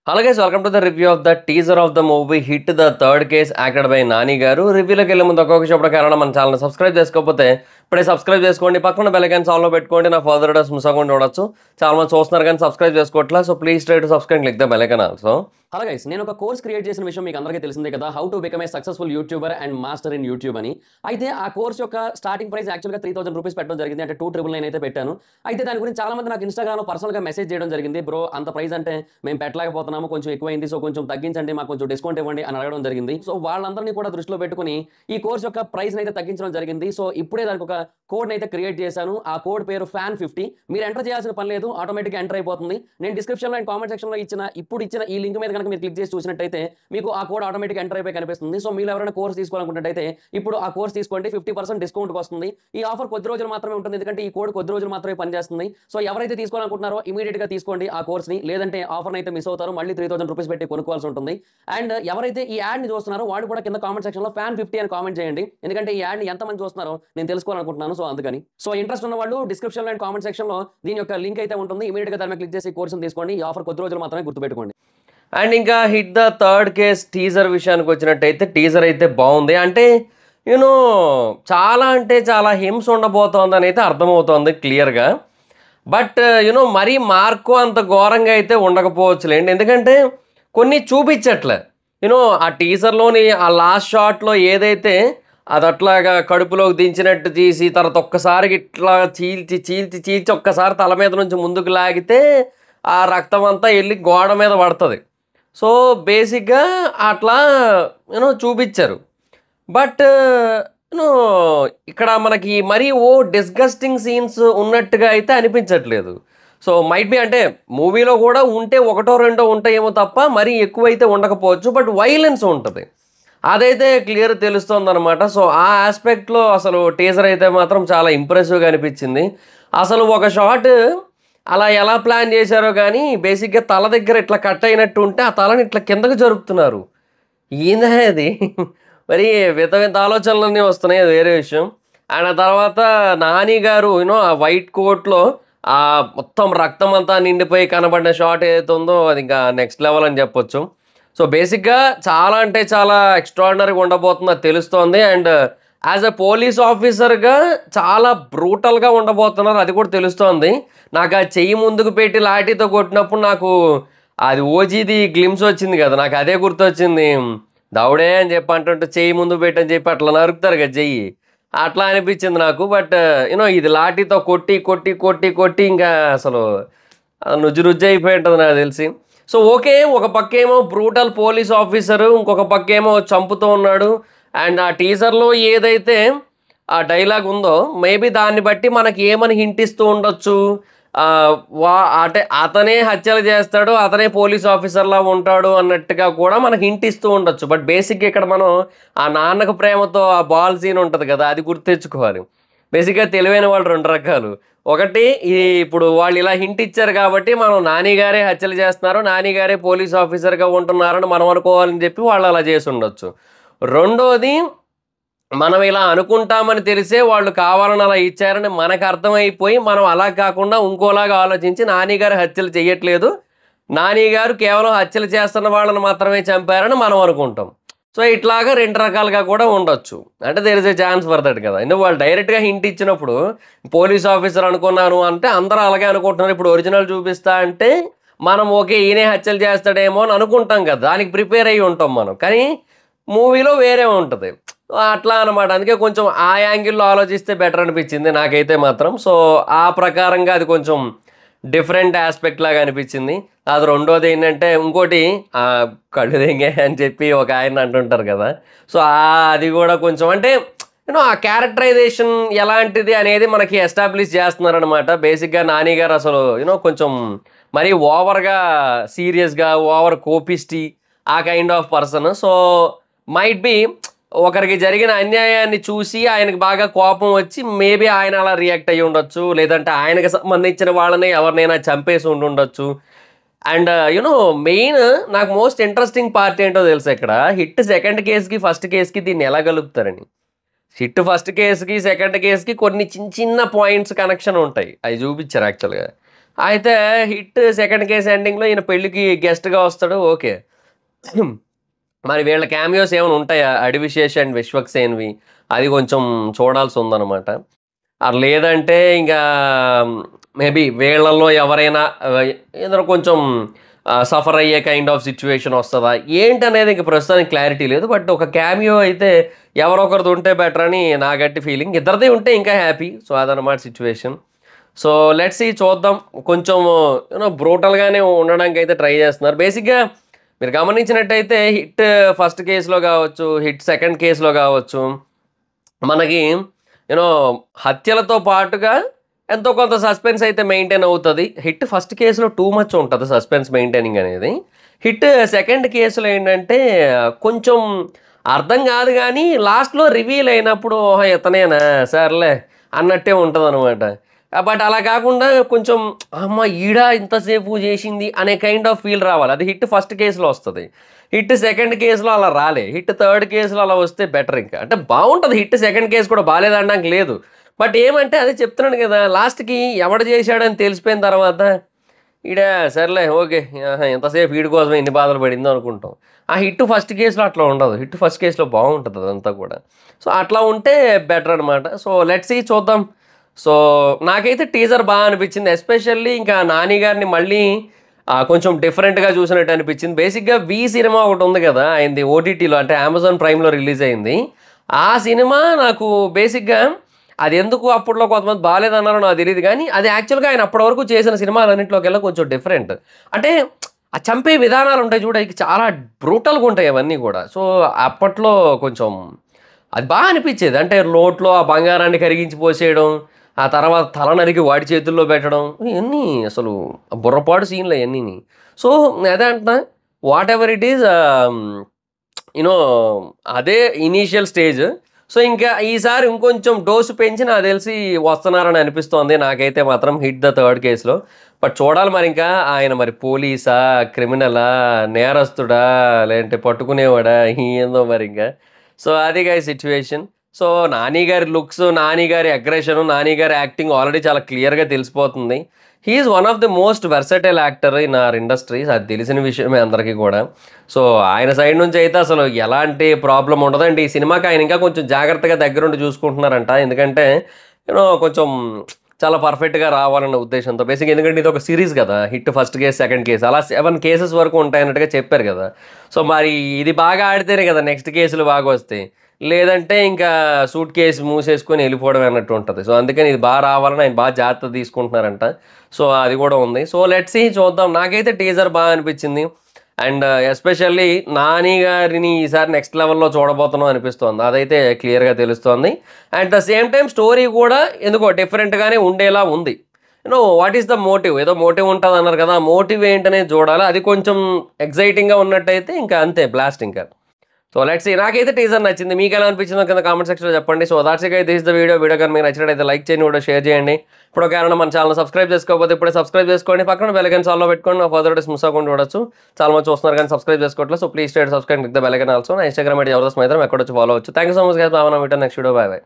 Hello guys, welcome to the review of the teaser of the movie Hit the Third Case acted by Nani గారు. రివ్యూలోకి వెళ్ళే ముందు ఒక్కొక్క చెప్పడం కారణం మన ఛానల్ సబ్స్క్రైబ్ చేసుకోకపోతే ఇప్పుడే సబ్స్క్రైబ్ చేసుకోండి, పక్కన బెల్ ఐకాన్ ఆల్లో పెట్టుకోండి, నా ఫర్దర్ వీడియోస్ మిస్ అవ్వకుండా చూడొచ్చు. చాలా మంది చూస్తున్నారు కానీ సబ్స్క్రైబ్ చేసుకోవట్లేదు, so please try to subscribe, click the bell icon also. Hello guys, నేను ఒక కోర్స్ క్రియేట్ చేసిన విషయం మీకు అందరికీ తెలిసిందే కదా, how to become a successful YouTuber and master in YouTube అని. అయితే ఆ కోర్స్ యొక్క స్టార్టింగ్ ప్రైస్ యాక్చువల్గా 3000 రూపీస్ పెట్టడం జరిగింది, అంటే 2999 అయితే పెట్టాను. అయితే దాని గురించి చాలా మంది నాకు ఇన్స్టాగ్రామ్లో పర్సనల్గా మెసేజ్ చేయడం జరిగింది, బ్రో అంత ప్రైస్ అంటే మేము పెట్టలేకపోతున్నాము, కొంచెం ఎక్కువైంది, సో కొంచెం తగ్గించండి, మాకు కొంచెం డిస్కౌంట్ ఇవ్వండి అని అడగడం జరిగింది. సో వాళ్ళందరినీ కూడా దృష్టిలో పెట్టుకుని ఈ కోర్స్ యొక్క ప్రైస్ అయితే తగ్గించడం జరిగింది. సో ఇప్పుడే దానికి ఒక కోడ్ అయితే క్రియేట్ చేశాను. ఆ కోడ్ పేరు FAN50. మీరు ఎంటర్ చేయాల్సిన పని లేదు, ఆటోమేటిక్గా ఎంటర్ అయిపోతుంది. నేను డిస్క్రిప్షన్లో అండ్ కామెంట్ సెక్షన్లో ఇచ్చిన ఈ లింక్ మీద కనుక మీరు క్లిక్ చేసి చూసినట్టయితే మీకు ఆ కోడ్ ఆటోమేటిక్ ఎంటర్ అయిపోయి కనిపిస్తుంది. సో మీరు ఎవరైనా కోర్స్ తీసుకోవాలనుకున్నట్టయితే ఇప్పుడు ఆ కోర్స్ తీసుకోండి, 50% డిస్కౌంట్ వస్తుంది. ఈ ఆఫర్ కొద్ది రోజులు మాత్రమే ఉంటుంది, ఎందుకంటే ఈ కోడ్ కొద్ది రోజులు మాత్రమే పనిచేస్తుంది. సో ఎవరైతే తీసుకోవాలనుకుంటున్నారో ఇమీడియట్ గా తీసుకోండి ఆ కోర్స్ని, లేదంటే ఆఫర్ అయితే మిస్ అవుతారు, మళ్ళీ 3000 రూపీస్ పెట్టి కొనుక్కోవాల్సి ఉంటుంది. అండ్ ఎవరైతే ఈ యాడ్ ని చూస్తున్నారో వాడు కూడా కింద కామెంట్ సెక్షన్ లో FAN50 అని కామెంట్ చేయండి, ఎందుకంటే ఈ యాడ్ ని ఎంతమంది చూస్తున్నారో నేను తెలుసుకోవాలనుకుంటున్నాను. సో అందుకని ఇంట్రెస్ట్ ఉన్న వాళ్ళు డిస్క్రిప్షన్ అండ్ కామెంట్ సెక్షన్ లో దీని యొక్క లింక్ అయితే ఉంటుంది, ఇమీడియట్ గా దాని మీద క్లిక్ చేసి కోర్సును తీసుకోండి. ఈ ఆఫర్ కొద్ది రోజులు మాత్రమే, గుర్తుపెట్టుకోండి. అండ్ ఇంకా hit the third case teaser విషయానికి వచ్చినట్టయితే టీజర్ అయితే బాగుంది. అంటే యూనో చాలా అంటే చాలా హింస ఉండబోతోంది అని అయితే అర్థమవుతోంది క్లియర్గా. బట్ యూనో మరీ మార్కు అంత ఘోరంగా అయితే ఉండకపోవచ్చులేండి, ఎందుకంటే కొన్ని చూపించట్లే. యూనో ఆ టీజర్లోని ఆ లాస్ట్ షాట్లో ఏదైతే అది అట్లాగా కడుపులోకి దించినట్టు తీసి తర్వాత ఒక్కసారి ఇట్లా చీల్చి చీల్చి చీల్చి ఒక్కసారి తల మీద నుంచి ముందుకు లాగితే ఆ రక్తం అంతా వెళ్ళి గోడ మీద పడుతుంది. సో బేసిక్గా అట్లా యూనో చూపించారు. బట్ యూనో ఇక్కడ మనకి మరీ డిస్గస్టింగ్ సీన్స్ ఉన్నట్టుగా అయితే అనిపించట్లేదు. సో మైట్ బి అంటే మూవీలో కూడా ఉంటే ఒకటో రెండో ఉంటాయేమో తప్ప మరీ ఎక్కువైతే ఉండకపోవచ్చు, బట్ వైలెన్స్ ఉంటుంది, అదైతే క్లియర్ తెలుస్తుంది అనమాట. సో ఆ ఆస్పెక్ట్లో అసలు టీజర్ అయితే మాత్రం చాలా ఇంప్రెసివ్గా అనిపించింది. అసలు ఒక షాట్ అలా ఎలా ప్లాన్ చేశారో కానీ బేసిక్గా తల దగ్గర ఇట్లా కట్ అయినట్టు ఉంటే ఆ తలని ఇట్లా కిందకు జరుపుతున్నారు. ఏందా అది? మరి వింత వింత ఆలోచనలన్నీ వస్తున్నాయి, అది వేరే విషయం. అండ్ ఆ తర్వాత నాని గారు యూనో ఆ వైట్ కోట్లో ఆ మొత్తం రక్తం అంతా నిండిపోయి కనబడిన షాట్ ఏదైతే ఉందో అది ఇంకా నెక్స్ట్ లెవెల్ అని చెప్పొచ్చు. సో బేసిక్గా చాలా అంటే చాలా ఎక్స్ట్రాడినరీగా ఉండబోతుంది, అది తెలుస్తోంది. అండ్ యాజ్ ఎ పోలీస్ ఆఫీసర్గా చాలా బ్రూటల్గా ఉండబోతున్నారు, అది కూడా తెలుస్తోంది. నాకు ఆ చెయ్యి ముందుకు పెట్టి లాఠీతో కొట్టినప్పుడు నాకు అది ఓజీది గ్లిమ్స్ వచ్చింది కదా, నాకు అదే గుర్తొచ్చింది. దౌడే అని చెప్పి అంటుంటే చెయ్యి ముందు పెట్టని చెప్పి అట్లా నరుకుతారు కదా చెయ్యి, అట్లా అనిపించింది నాకు. బట్ యూనో ఇది లాఠీతో కొట్టి కొట్టి కొట్టి కొట్టి ఇంకా అసలు నుజ్జు రుజ్జు అయిపోయి ఉంటుంది నాకు తెలిసి. సో ఓకే, ఒక పక్కేమో బ్రూటల్ పోలీస్ ఆఫీసరు, ఇంకొక పక్కేమో చంపుతూ ఉన్నాడు. అండ్ ఆ టీజర్లో ఏదైతే ఆ డైలాగ్ ఉందో మేబీ దాన్ని బట్టి మనకి ఏమని హింట్ ఇస్తూ ఉండొచ్చు. అంటే అతనే హత్యలు చేస్తాడు, అతనే పోలీస్ ఆఫీసర్లా ఉంటాడు అన్నట్టుగా కూడా మనకి హింట్ ఇస్తూ ఉండొచ్చు. బట్ బేసిక్గా ఇక్కడ మనం ఆ నాన్నకు ప్రేమతో ఆ బాల్ సీన్ ఉంటుంది కదా, అది గుర్తు తెచ్చుకోవాలి. బేసిక్గా తెలివైన వాళ్ళు రెండు రకాలు. ఒకటి ఇప్పుడు వాళ్ళు ఇలా హింట్ ఇచ్చారు కాబట్టి మనం నాని గారే హత్యలు చేస్తున్నారు, నాని గారే పోలీస్ ఆఫీసర్గా ఉంటున్నారని మనం అనుకోవాలని చెప్పి వాళ్ళు అలా చేసి ఉండొచ్చు. రెండోది మనం ఇలా అనుకుంటామని తెలిసే వాళ్ళు కావాలని అలా ఇచ్చారని మనకు అర్థమైపోయి మనం అలా కాకుండా ఇంకోలాగా ఆలోచించి నాని గారు హత్యలు చేయట్లేదు, నాని గారు కేవలం హత్యలు చేస్తున్న వాళ్ళని మాత్రమే చంపారని మనం అనుకుంటాం. సో ఇట్లాగా రెండు రకాలుగా కూడా ఉండొచ్చు, అంటే there is a chance for that కదా. ఎందుకు వాళ్ళు డైరెక్ట్గా హింట్ ఇచ్చినప్పుడు పోలీస్ ఆఫీసర్ అనుకున్నాను అంటే అందరూ అలాగే అనుకుంటున్నారు. ఇప్పుడు ఒరిజినల్ చూపిస్తా అంటే మనం ఓకే ఈయనే హత్యలు చేస్తాడేమో అని అనుకుంటాం కదా, దానికి ప్రిపేర్ అయ్యి ఉంటాం మనం. కానీ మూవీలో వేరే ఉంటుంది అట్లా అనమాట. అందుకే కొంచెం ఆ యాంగిల్లో ఆలోచిస్తే బెటర్ అనిపించింది నాకైతే మాత్రం. సో ఆ ప్రకారంగా అది కొంచెం డిఫరెంట్ ఆస్పెక్ట్ లాగా అనిపించింది. అది రెండోది ఏంటంటే ఇంకోటి కళ్ళు దెంగే అని చెప్పి ఒక ఆయన అంటుంటారు కదా, సో అది కూడా కొంచెం అంటే యూనో ఆ క్యారెక్టరైజేషన్ ఎలాంటిది అనేది మనకి ఎస్టాబ్లిష్ చేస్తున్నారనమాట. బేసిక్గా నాని గారు అసలు యూనో కొంచెం మరీ ఓవర్గా సీరియస్గా ఓవర్ కోపిస్టీ ఆ kind of person. So might be ఒకరికి జరిగిన అన్యాయాన్ని చూసి ఆయనకు బాగా కోపం వచ్చి మేబీ ఆయన అలా రియాక్ట్ అయ్యి ఉండొచ్చు, లేదంటే ఆయనకు సంబంధించిన వాళ్ళని ఎవరినైనా చంపేసి ఉండొచ్చు. అండ్ యూనో మెయిన్ నాకు మోస్ట్ ఇంట్రెస్టింగ్ పార్ట్ ఏంటో తెలుసు, ఇక్కడ హిట్ సెకండ్ కేసుకి ఫస్ట్ కేసుకి దీన్ని ఎలా కలుపుతారని. హిట్ ఫస్ట్ కేసుకి సెకండ్ కేసుకి కొన్ని చిన్న చిన్న పాయింట్స్ కనెక్షన్ ఉంటాయి, అవి చూపించారు యాక్చువల్గా. అయితే హిట్ సెకండ్ కేస్ ఎండింగ్‌లో ఈయన పెళ్ళికి గెస్ట్‌గా వస్తాడు. ఓకే. మరి వీళ్ళ క్యామియోస్ ఏమైనా ఉంటాయా? 'అడివిశేష్' అండ్ 'విశ్వక్సేన్‌వి'. అది కొంచెం చూడాల్సుందనమాట. లేదంటే ఇంకా మేబీ వీళ్ళలో ఎవరైనా ఏదైనా కొంచెం సఫర్ అయ్యే కైండ్ ఆఫ్ సిట్యుయేషన్ వస్తదా? ఏంటనేది ఇంక ప్రస్తుతానికి క్లారిటీ లేదు. బట్ ఒక క్యామియో అయితే ఎవరో ఒకరిది ఉంటే బెటర్ అని నా గట్టి ఫీలింగ్. ఇద్దరిది ఉంటే ఇంకా హ్యాపీ. సో, అదనమాట సిట్యుయేషన్. సో, లెట్స్ సీ చూద్దాం. కొంచెం బ్రూటల్‌గానే ఉండడానికైతే ట్రై చేస్తున్నారు. బేసిక్‌గా మీరు గమనించినట్టయితే హిట్ ఫస్ట్ కేస్‌లో గావచ్చు, హిట్ సెకండ్ కేస్‌లో గావచ్చు, మనకి యూనో హత్యలతో పాటుగా ఎంతో కొంత సస్పెన్స్ అయితే మెయింటైన్ అవుతది. హిట్ ఫస్ట్ కేస్‌లో టూ మచ్ ఉంటది సస్పెన్స్ మెయింటైనింగ్ అనేది. హిట్ సెకండ్ కేస్‌లో ఏంటంటే కొంచెం అర్థం కాదు గానీ లాస్ట్‌లో రివీల్ అయినప్పుడు ఓహో! ఇతనేనా సర్లే అన్నట్టే ఉంటదనమాట. బట్ అలా కాకుండా కొంచెం అమ్మ! ఈడా ఇంతసేపు చేసింది అనే కైండ్ ఆఫ్ ఫీల్ రావాలి. అది హిట్ ఫస్ట్ కేస్‌లో వస్తది. హిట్ సెకండ్ కేస్‌లో అలా రాలే. హిట్ థర్డ్ కేస్‌లో అలా వస్తే బెటర్ ఇంకా. అంటే బావుంటది హిట్ సెకండ్ కేస్ కూడా బాలేదనడానికి లేదు. బట్ ఏమంటే అదే చెప్తున్నాను కదా! లాస్ట్‌కి ఎవడు చేశాడని తెలిసిపోయిన తర్వాత ఈడ సర్లే ఓకే. ఆహా! ఎంతసేపు ఈడి కోసమే ఇన్ని బాధలు పడిందో అనుకుంటాం. ఆ హిట్ ఫస్ట్ కేస్‌లో అట్లా ఉండదు. హిట్ ఫస్ట్ కేస్‌లో బావుంటది అదంతా కూడా. సో, అట్లా ఉంటే బెటర్ అనమాట. సో, లెట్స్ సీ చూద్దాం. సో, నాకైతే టీజర్ అనిపించింది. ఎస్పెషల్లీ ఇంకా 'నాని' గారిని మళ్ళీ కొంచెం డిఫరెంట్‌గా చూసినట్టు అనిపించింది. బేసిక్‌గా 'వి' సినిమా ఒకటుంది కదా! ఆయనది ఓటీటీలో అంటే అమెజాన్ ప్రైమ్‌లో రిలీజ్ అయింది. ఆ సినిమా నాకు బేసిక్‌గా అదెందుకు అప్పట్లో కొంతమంది బాలేదన్నారో నాకు తెలీదు గానీ, అది యాక్చువల్‌గా ఆయన అప్పటి వరకు చేసిన సినిమాలన్నిట్లోకెల్లా కొంచెం డిఫరెంట్. అంటే ఆ చంపే విధానాలుంటాయి చూడు, అయి చాలా బ్రూటల్‌గుంటాయి అవన్నీ గూడా. సో, అప్పట్లో కొంచెం అది అనిపిచ్చేది. అంటే లోట్లో ఆ బంగారాన్ని కరిగించి పోసేయడం, ఆ తర్వాత తల నరికి వాడి చేతుల్లో పెట్టడం, ఇయన్నీ అసలు బుర్రపాడు సీన్‌లు అయన్నీని. సో, అదే అంటున్నా whatever it is you know అదే ఇనీషియల్ స్టేజ్. సో, ఇంకా ఈసారి ఇంకొంచెం డోస్ పెంచి నాకు తెలిసి వస్తున్నారని అనిపిస్తోంది నాకైతే మాత్రం 'హిట్ ద థర్డ్ కేస్‌లో'. బట్ చూడాలి మరింకా ఆయన మరి పోలీసా? క్రిమినలా? నేరస్తుడా? లేదంటే పట్టుకునేవాడా? ఏందో మరింక. సో, అది గైస్ సిట్యుయేషన్. సో, 'నాని' గారి లుక్స్, 'నాని' గారి అగ్రెషన్, 'నాని' గారి యాక్టింగ్ ఆల్రెడీ చాలా క్లియర్‌గా తెలిసిపోతుంది. He is one of the most versatile actor in our industries. అది తెలిసిన విషయమే అందరికీ కూడా. సో, ఆయన సైడ్ నుంచి అయితే అసలు ఎలాంటి ప్రాబ్లమ్ ఉండదండి. ఈ సినిమాకి ఆయన ఇంకా కొంచెం జాగ్రత్తగా దగ్గరుండి చూసుకుంటున్నారంట. ఎందుకంటే కొంచెం చాలా పర్ఫెక్ట్‌గా రావాలన్న ఉద్దేశంతో. బేసిక్‌గా ఎందుకంటే ఇదొక సీరీస్ గదా! Hit first case, second case అలా 7 కేసెస్ వరకు ఉంటాయన్నట్టుగా చెప్పారు గదా! సో, మరి ఇది బాగా ఆడితేనే గదా నెక్స్ట్ కేసులు బాగొస్తాయి. లేదంటే ఇంకా సూట్ కేస్ మూసేసుకొని ఎళ్ళిపోవడమే అన్నట్టు ఉంటది. సో, అందుకని ఇది రావాలని ఆయన జాగ్రత్త తీసుకుంటున్నారంట. సో, అది గూడా ఉంది. సో, లెట్స్ సీ చూద్దాం. నాకైతే టీజర్ అనిపించింది. అండ్ ఎస్పెషల్లీ 'నాని' గారిని ఈసారి నెక్స్ట్ లెవెల్‌లో చూడబోతున్నాం అనిపిస్తోంది. అదైతే క్లియర్‌గా తెలుస్తోంది. At the same time story కూడా ఎందుకో డిఫరెంట్‌గానే ఉండేలా ఉంది. What is the motive? ఏదో మోటివ్ ఉంటదన్నారు కదా! ఆ మోటివ్ ఏంటనేది చూడాలి. అది కొంచెం ఎక్సైటింగ్‌గా ఉన్నట్టయితే ఇంకా అంతే బ్లాస్ట్ ఇంకా. So, let's see. నాకైతే టీజర్ నచ్చింది. మీకెలా అనిపించిందో కింద కామెంట్ సెక్షన్‌లో చెప్పండి. So, that's it guys. This is the video. Video గాని మీకు నచ్చినట్టయితే లైక్ చేయండి, వీడియో షేర్ చేయండి. ఇప్పుడు ఎవరైనా మన ఛానెల్ సబ్స్క్రైబ్ చేసుకోకపోతే ఇప్పుడే సబ్స్క్రైబ్ చేసుకోండి. పక్కన బెల్ ఐకాన్ ఆల్‌లో పెట్టుకోండి. నా ఫర్దర్ వీడియోస్ మిస్ అవ్వకుండా చూడొచ్చు. చాలా మంది చూస్తున్నారు కానీ సబ్స్క్రైబ్ చేసుకోవట్లేదు. So, please subscribe click the bell icon also. నా ఇన్‌స్టాగ్రామ్ ఐడీ జబర్దస్త్ మైత్రం ఎక్కడొచ్చి ఫాలో అవ్వచ్చు. Thank you so much guys. Bye. మనం meet next video. Bye by.